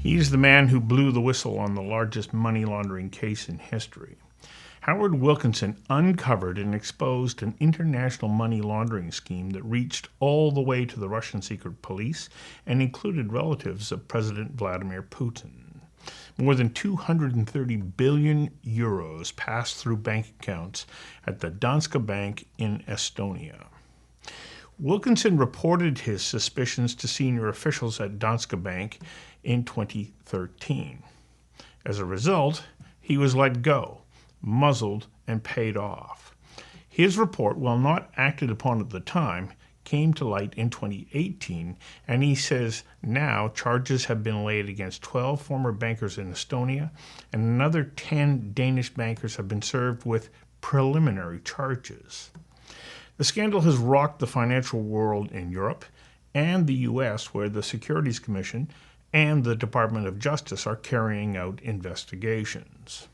He's the man who blew the whistle on the largest money laundering case in history. Howard Wilkinson uncovered and exposed an international money laundering scheme that reached all the way to the Russian secret police and included relatives of President Vladimir Putin. More than 230 billion euros passed through bank accounts at the Danske Bank in Estonia. Wilkinson reported his suspicions to senior officials at Danske Bank in 2013. As a result, he was let go, muzzled, and paid off. His report, while not acted upon at the time, came to light in 2018, and he says now charges have been laid against 12 former bankers in Estonia, and another 10 Danish bankers have been served with preliminary charges. The scandal has rocked the financial world in Europe and the US, where the Securities Commission and the Department of Justice are carrying out investigations.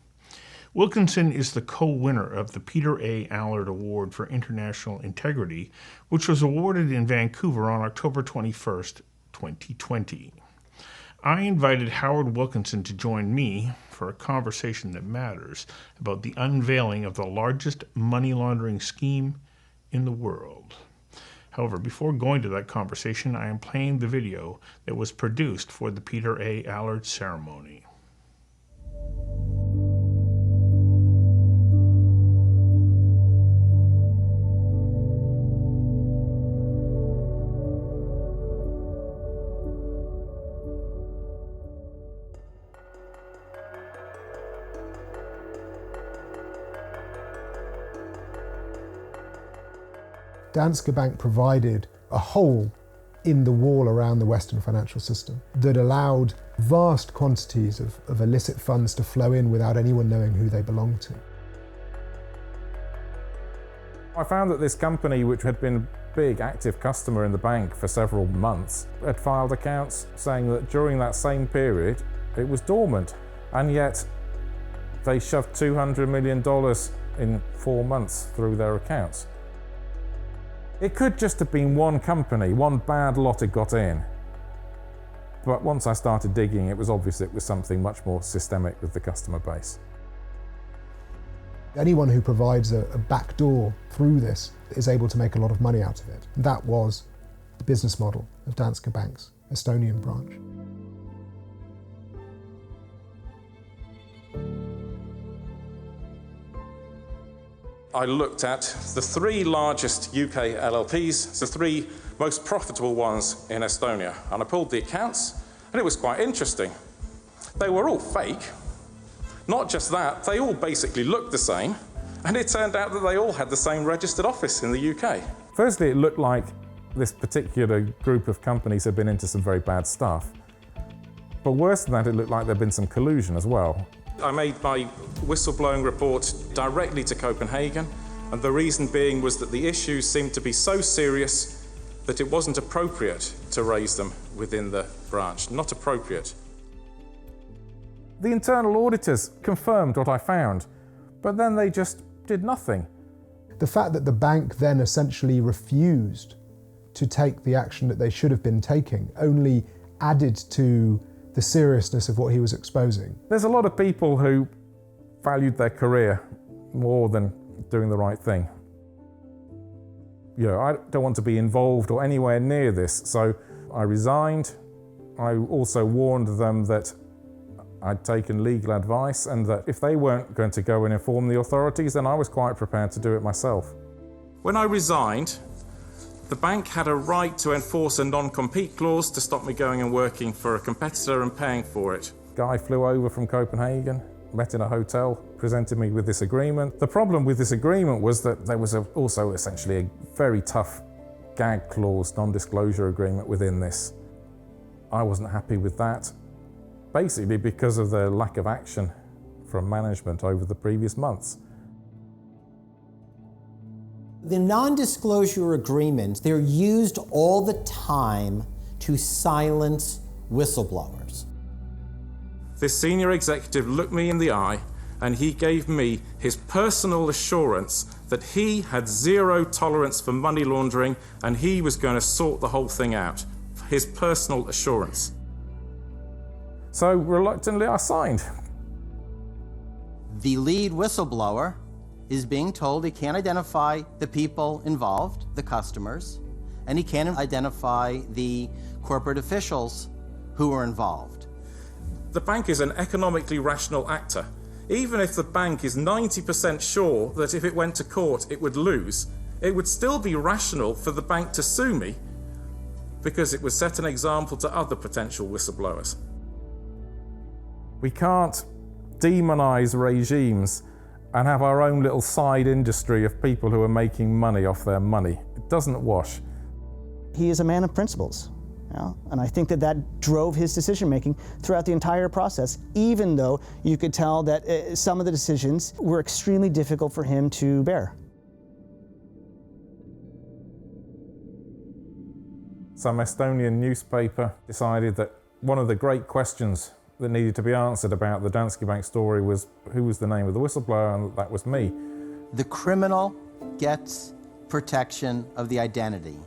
Wilkinson is the co-winner of the Peter A. Allard Award for International Integrity, which was awarded in Vancouver on October 21st, 2020. I invited Howard Wilkinson to join me for a conversation that matters about the unveiling of the largest money laundering scheme in the world. However, before going to that conversation, I am playing the video that was produced for the Peter A. Allard ceremony. Danske Bank provided a hole in the wall around the Western financial system that allowed vast quantities of illicit funds to flow in without anyone knowing who they belonged to. I found that this company, which had been a big active customer in the bank for several months, had filed accounts saying that during that same period it was dormant, and yet they shoved $200 million in 4 months through their accounts. It could just have been one company, one bad lot had got in. But once I started digging, it was obvious it was something much more systemic with the customer base. Anyone who provides a back door through this is able to make a lot of money out of it. That was the business model of Danske Bank's Estonian branch. I looked at the 3 largest UK LLPs, the 3 most profitable ones in Estonia, and I pulled the accounts, and it was quite interesting. They were all fake. Not just that, they all basically looked the same, and it turned out that they all had the same registered office in the UK. Firstly, it looked like this particular group of companies had been into some very bad stuff. But worse than that, it looked like there'd been some collusion as well. I made my whistleblowing report directly to Copenhagen, and the reason being was that the issues seemed to be so serious that it wasn't appropriate to raise them within the branch. Not appropriate. The internal auditors confirmed what I found, but then they just did nothing. The fact that the bank then essentially refused to take the action that they should have been taking only added to the seriousness of what he was exposing. There's a lot of people who valued their career more than doing the right thing. You know, I don't want to be involved or anywhere near this, so I resigned. I also warned them that I'd taken legal advice and that if they weren't going to go and inform the authorities, then I was quite prepared to do it myself. When I resigned, the bank had a right to enforce a non-compete clause to stop me going and working for a competitor and paying for it. Guy flew over from Copenhagen, met in a hotel, presented me with this agreement. The problem with this agreement was that there was also essentially a very tough gag clause, non-disclosure agreement within this. I wasn't happy with that, basically because of the lack of action from management over the previous months. The non-disclosure agreements, they're used all the time to silence whistleblowers. This senior executive looked me in the eye and he gave me his personal assurance that he had zero tolerance for money laundering and he was going to sort the whole thing out. His personal assurance. So reluctantly I signed. The lead whistleblower is being told he can't identify the people involved, the customers, and he can't identify the corporate officials who are involved. The bank is an economically rational actor. Even if the bank is 90% sure that if it went to court it would lose, it would still be rational for the bank to sue me because it would set an example to other potential whistleblowers. We can't demonize regimes and have our own little side industry of people who are making money off their money. It doesn't wash. He is a man of principles, and I think that drove his decision-making throughout the entire process, even though you could tell that some of the decisions were extremely difficult for him to bear. Some Estonian newspaper decided that one of the great questions that needed to be answered about the Danske Bank story was who was the name of the whistleblower, and that was me. The criminal gets protection of the identity.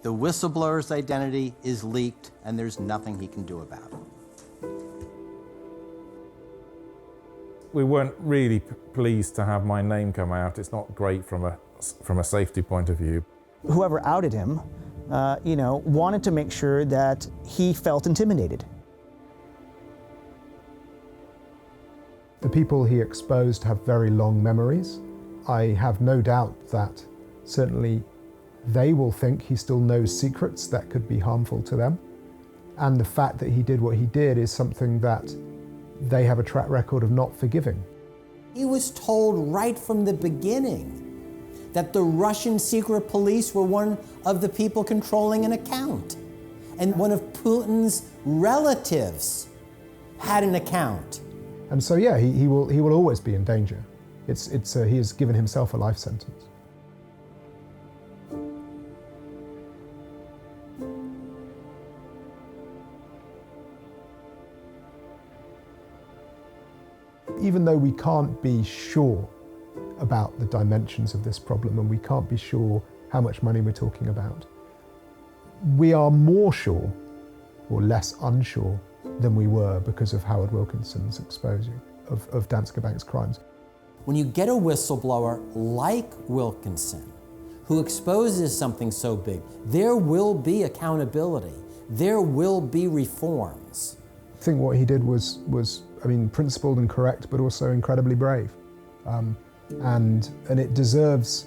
The whistleblower's identity is leaked, and there's nothing he can do about it. We weren't really pleased to have my name come out. It's not great from a safety point of view. Whoever outed him, wanted to make sure that he felt intimidated. The people he exposed have very long memories. I have no doubt that certainly they will think he still knows secrets that could be harmful to them. And the fact that he did what he did is something that they have a track record of not forgiving. He was told right from the beginning that the Russian secret police were one of the people controlling an account. And one of Putin's relatives had an account. And so, yeah, he will always be in danger. He has given himself a life sentence. Even though we can't be sure about the dimensions of this problem and we can't be sure how much money we're talking about, we are more sure or less unsure than we were because of Howard Wilkinson's exposure of Danske Bank's crimes. When you get a whistleblower like Wilkinson, who exposes something so big, there will be accountability. There will be reforms. I think what he did was principled and correct, but also incredibly brave. And it deserves,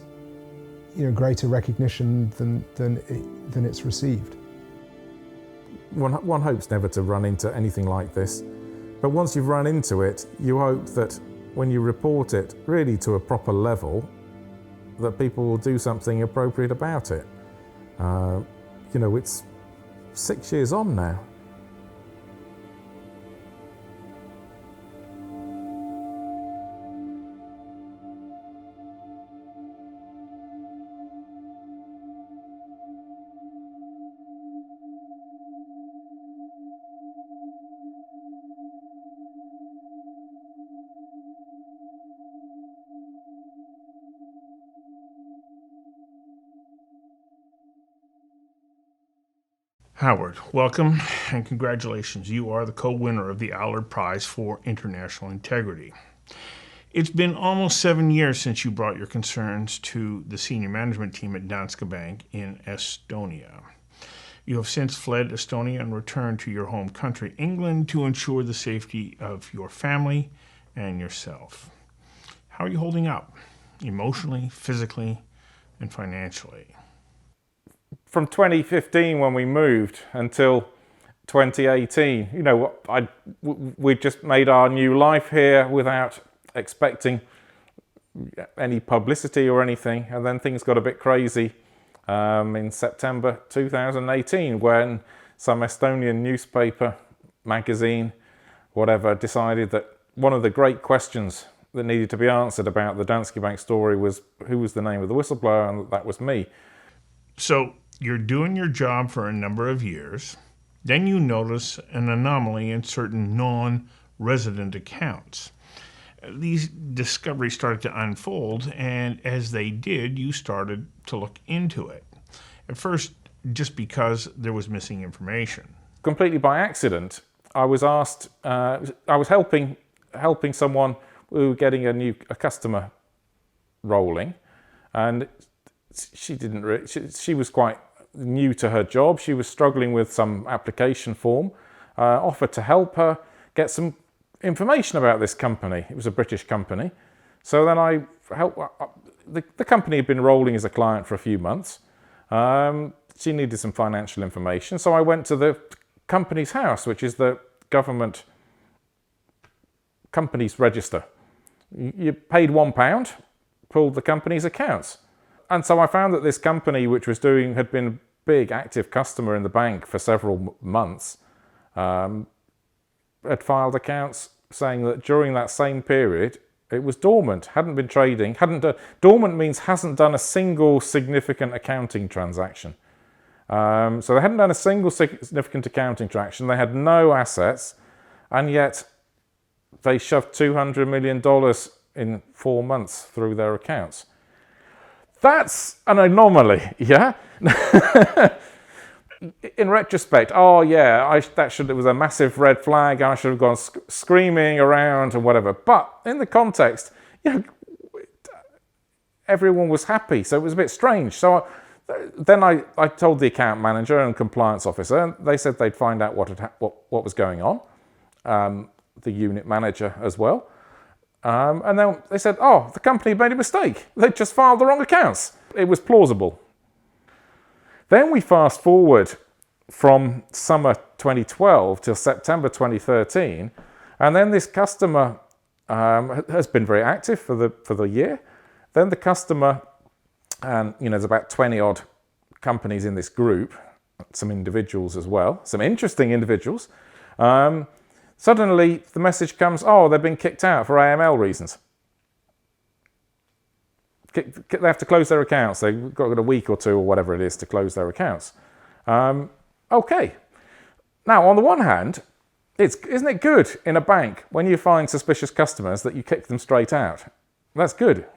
greater recognition than it's received. One hopes never to run into anything like this, but once you've run into it, you hope that when you report it really to a proper level, that people will do something appropriate about it. It's 6 years on now. Howard, welcome and congratulations. You are the co-winner of the Allard Prize for International Integrity. It's been almost 7 years since you brought your concerns to the senior management team at Danske Bank in Estonia. You have since fled Estonia and returned to your home country, England, to ensure the safety of your family and yourself. How are you holding up, emotionally, physically, and financially? From 2015 when we moved until 2018, we just made our new life here without expecting any publicity or anything, and then things got a bit crazy in September 2018 when some Estonian newspaper, magazine, whatever, decided that one of the great questions that needed to be answered about the Danske Bank story was who was the name of the whistleblower, and that was me. So you're doing your job for a number of years, then you notice an anomaly in certain non-resident accounts. These discoveries started to unfold, and as they did, you started to look into it. At first, just because there was missing information. Completely by accident, I was asked, I was helping someone who were getting a customer rolling, and she was quite new to her job. She was struggling with some application form. Offered to help her get some information about this company. It was a British company. So then I helped. The company had been rolling as a client for a few months. She needed some financial information, so I went to the company's house, which is the government company's register. You paid £1, pulled the company's accounts. And so I found that this company, which had been a big active customer in the bank for several months, had filed accounts saying that during that same period, it was dormant, hadn't been trading, dormant means hasn't done a single significant accounting transaction. So they hadn't done a single significant accounting transaction, they had no assets, and yet they shoved $200 million in 4 months through their accounts. That's an anomaly, yeah? In retrospect, oh yeah, it was a massive red flag, I should have gone screaming around or whatever. But in the context, everyone was happy, so it was a bit strange. So then I told the account manager and compliance officer, and they said they'd find out what was going on. The unit manager as well. And then they said, oh, the company made a mistake. They just filed the wrong accounts. It was plausible. Then we fast forward from summer 2012 till September 2013, and then this customer has been very active for the year. Then the customer, and there's about 20 odd companies in this group, some individuals as well, some interesting individuals. Suddenly the message comes, oh, they've been kicked out for AML reasons. They have to close their accounts. They've got a week or two or whatever it is to close their accounts. Okay. Now, on the one hand, isn't it good in a bank when you find suspicious customers that you kick them straight out? That's good.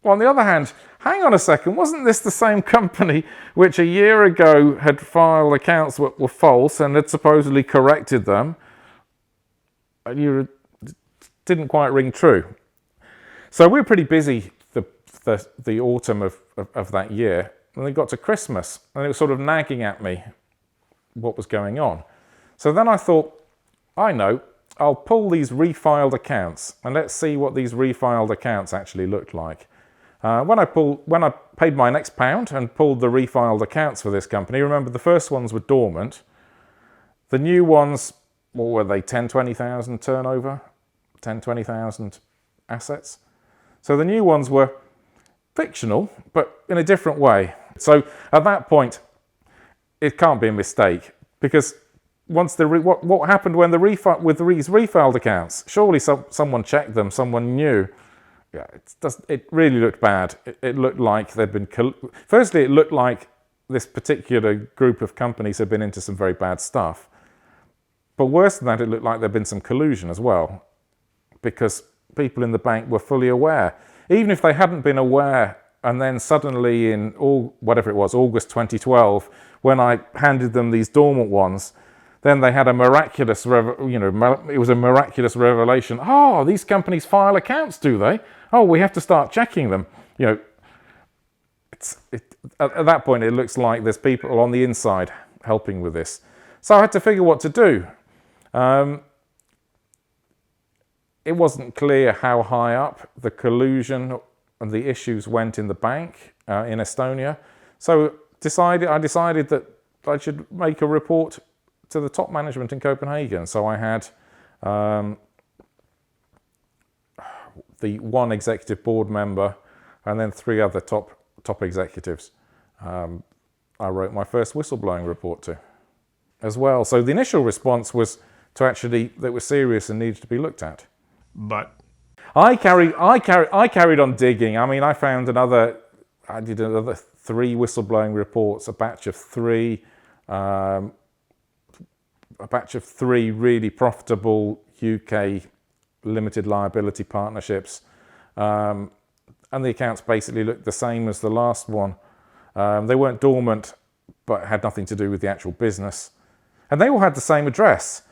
Well, on the other hand, hang on a second, wasn't this the same company which a year ago had filed accounts that were false and had supposedly corrected them? And you didn't quite ring true. So we were pretty busy the autumn of that year, and then got to Christmas, and it was sort of nagging at me what was going on. So then I thought, I know, I'll pull these refiled accounts, and let's see what these refiled accounts actually looked like. When I paid my next £1 and pulled the refiled accounts for this company, remember the first ones were dormant. The new ones, what were they, 10, 20,000 turnover, 10, 20,000 assets. So the new ones were fictional, but in a different way. So at that point, it can't be a mistake, because once what happened when with these refiled accounts? Surely someone checked them, someone knew. Yeah, it really looked bad. It looked like they'd been. Firstly, it looked like this particular group of companies had been into some very bad stuff. But worse than that, it looked like there'd been some collusion as well, because people in the bank were fully aware. Even if they hadn't been aware, and then suddenly in August 2012, when I handed them these dormant ones, then they had a miraculous, it was a miraculous revelation. Oh, these companies file accounts, do they? Oh, we have to start checking them. At that point, it looks like there's people on the inside helping with this. So I had to figure what to do. It wasn't clear how high up the collusion and the issues went in the bank in Estonia. So I decided that I should make a report to the top management in Copenhagen. So I had the one executive board member and then 3 other top executives. I wrote my first whistleblowing report to as well. So the initial response was that it was serious and needed to be looked at. But I carried on digging. I mean, I did another 3 whistleblowing reports, a batch of 3 really profitable UK limited liability partnerships. And the accounts basically looked the same as the last one. They weren't dormant, but had nothing to do with the actual business. And they all had the same address.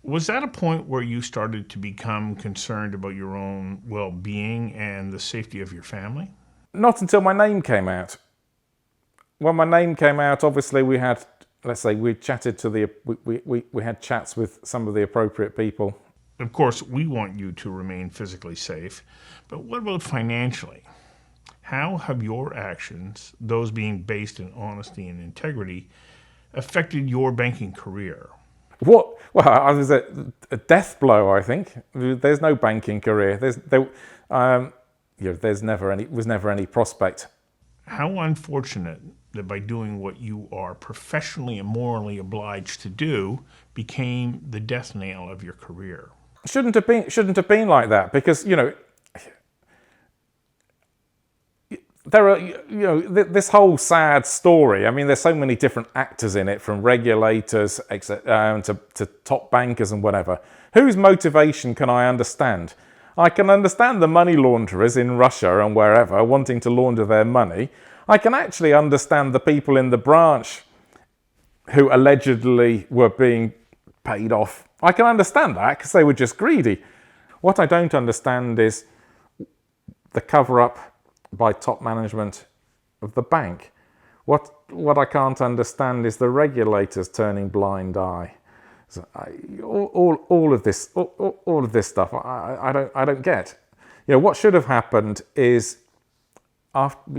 Was that a point where you started to become concerned about your own well-being and the safety of your family? Not until my name came out. When my name came out, obviously we had, let's say, we chatted to we had chats with some of the appropriate people. Of course, we want you to remain physically safe, but what about financially? How have your actions, those being based in honesty and integrity, affected your banking career? Well, I was a death blow, I think. There's no banking career. There's never any prospect. How unfortunate that by doing what you are professionally and morally obliged to do became the death nail of your career. Shouldn't have been like that, because there are this whole sad story. I mean, there's so many different actors in it, from regulators to top bankers and whatever. Whose motivation can I understand? I can understand the money launderers in Russia and wherever wanting to launder their money. I can actually understand the people in the branch who allegedly were being paid off. I can understand that because they were just greedy. What I don't understand is the cover-up by top management of the bank. What I can't understand is the regulators turning blind eye. So all of this stuff I don't get. What should have happened is after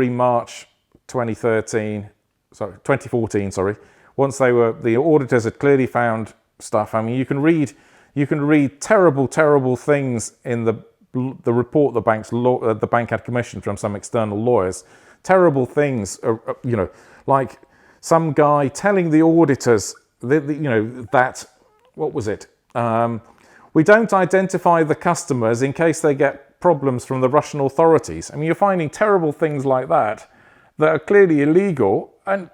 March 2014. Once the auditors had clearly found stuff. I mean, you can read terrible things in the report the bank had commissioned from some external lawyers. Terrible things, like some guy telling the auditors that what was it? We don't identify the customers in case they get problems from the Russian authorities. I mean, you're finding terrible things like that are clearly illegal. And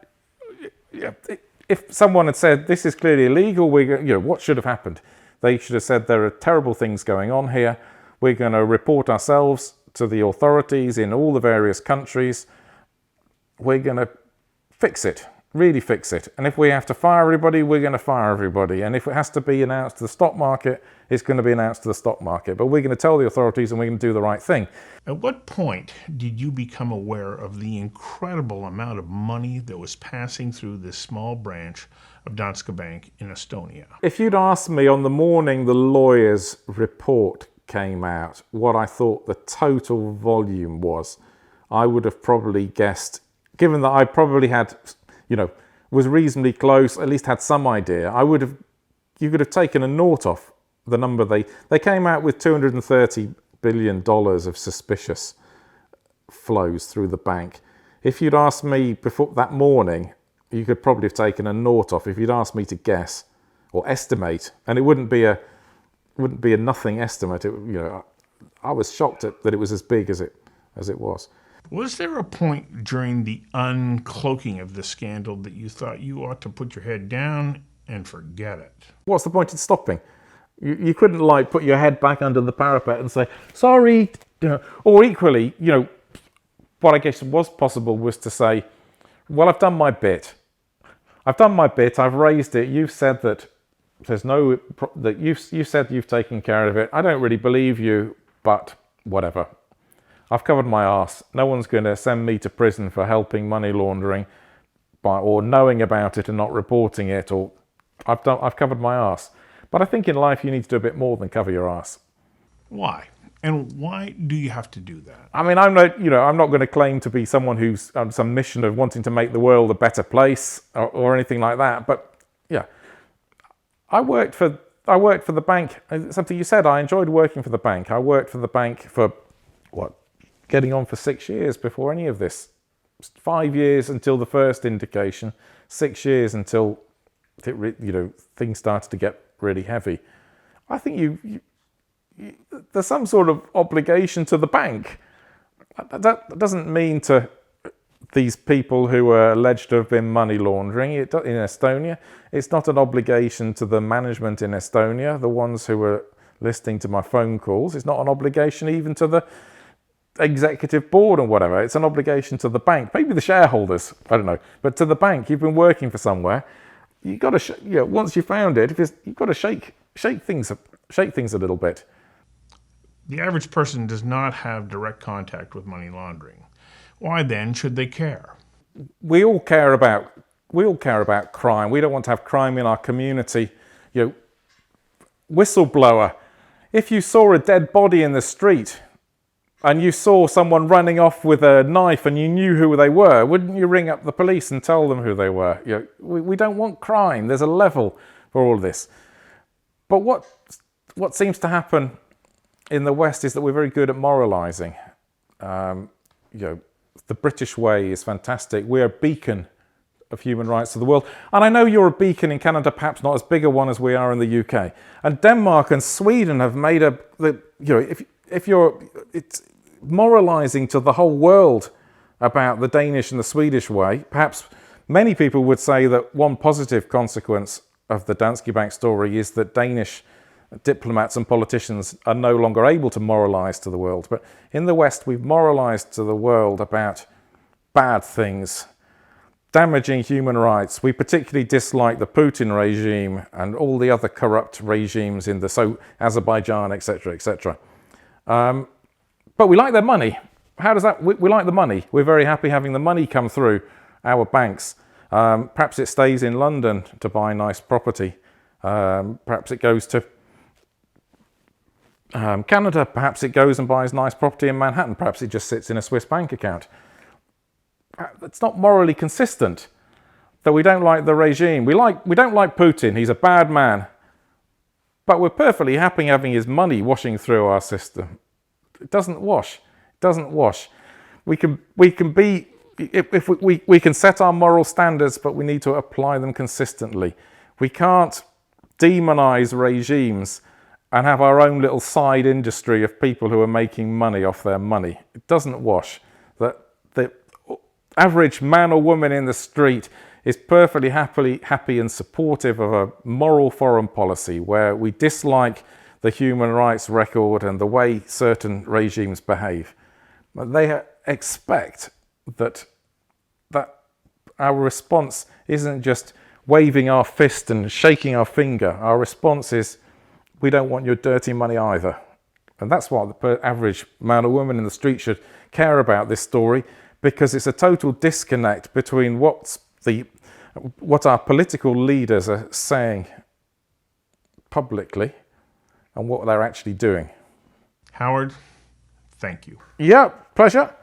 if someone had said this is clearly illegal, what should have happened? They should have said there are terrible things going on here. We're going to report ourselves to the authorities in all the various countries. We're going to fix it, really fix it. And if we have to fire everybody, we're going to fire everybody. And if it has to be announced to the stock market, it's going to be announced to the stock market. But we're going to tell the authorities and we're going to do the right thing. At what point did you become aware of the incredible amount of money that was passing through this small branch of Danske Bank in Estonia? If you'd asked me on the morning the lawyer's report came out what I thought the total volume was, I would have probably guessed, given that I probably had, was reasonably close, at least had some idea, you could have taken a naught off the number. They came out with $230 billion of suspicious flows through the bank. If you'd asked me before that morning, you could probably have taken a naught off if you'd asked me to guess or estimate, and it wouldn't be a nothing estimate. I was shocked that it was as big as it was. Was there a point during the uncloaking of the scandal that you thought you ought to put your head down and forget it? What's the point in stopping? You couldn't put your head back under the parapet and say sorry, or equally, what I guess was possible was to say, well, I've done my bit. I've raised it. You've said that you said you've taken care of it. I don't really believe you, but whatever. I've covered my arse. No one's going to send me to prison for helping money laundering or knowing about it and not reporting it, or I've covered my arse. But I think in life you need to do a bit more than cover your arse. Why? And why do you have to do that? I mean, I'm not going to claim to be someone who's on some mission of wanting to make the world a better place or anything like that. But yeah, I worked for the bank. Something you said, I enjoyed working for the bank. I worked for the bank for getting on for 6 years before any of this. 5 years until the first indication. 6 years until things started to get really heavy. I think there's some sort of obligation to the bank. That doesn't mean to these people who are alleged to have been money laundering in Estonia. It's not an obligation to the management in Estonia, the ones who are listening to my phone calls. It's not an obligation even to the executive board or whatever. It's an obligation to the bank, maybe the shareholders, I don't know, but to the bank. You've been working for somewhere. you got to, once you found it, you've got to shake things a little bit. The average person does not have direct contact with money laundering. Why then should they care? We all care about crime. We don't want to have crime in our community. Whistleblower. If you saw a dead body in the street and you saw someone running off with a knife and you knew who they were, wouldn't you ring up the police and tell them who they were? We don't want crime. There's a level for all this. But what seems to happen in the West is that we're very good at moralising. The British way is fantastic. We're a beacon of human rights to the world. And I know you're a beacon in Canada, perhaps not as big a one as we are in the UK. And Denmark and Sweden have made it's moralising to the whole world about the Danish and the Swedish way. Perhaps many people would say that one positive consequence of the Danske Bank story is that Danish diplomats and politicians are no longer able to moralise to the world. But in the West, we've moralised to the world about bad things, damaging human rights. We particularly dislike the Putin regime and all the other corrupt regimes in Azerbaijan, etc., etc. But we like their money. How does that? We like the money. We're very happy having the money come through our banks. Perhaps it stays in London to buy nice property. Perhaps it goes to Canada. Perhaps it goes and buys nice property in Manhattan. Perhaps it just sits in a Swiss bank account. It's not morally consistent that we don't like the regime. We don't like Putin. He's a bad man. But we're perfectly happy having his money washing through our system. It doesn't wash. It doesn't wash. We can set our moral standards, but we need to apply them consistently. We can't demonize regimes and have our own little side industry of people who are making money off their money. It doesn't wash. The average man or woman in the street is perfectly happy and supportive of a moral foreign policy where we dislike the human rights record and the way certain regimes behave. But they expect that our response isn't just waving our fist and shaking our finger. Our response is, we don't want your dirty money either. And that's what the average man or woman in the street should care about this story, because it's a total disconnect between what our political leaders are saying publicly and what they're actually doing. Howard, thank you. Yeah, pleasure.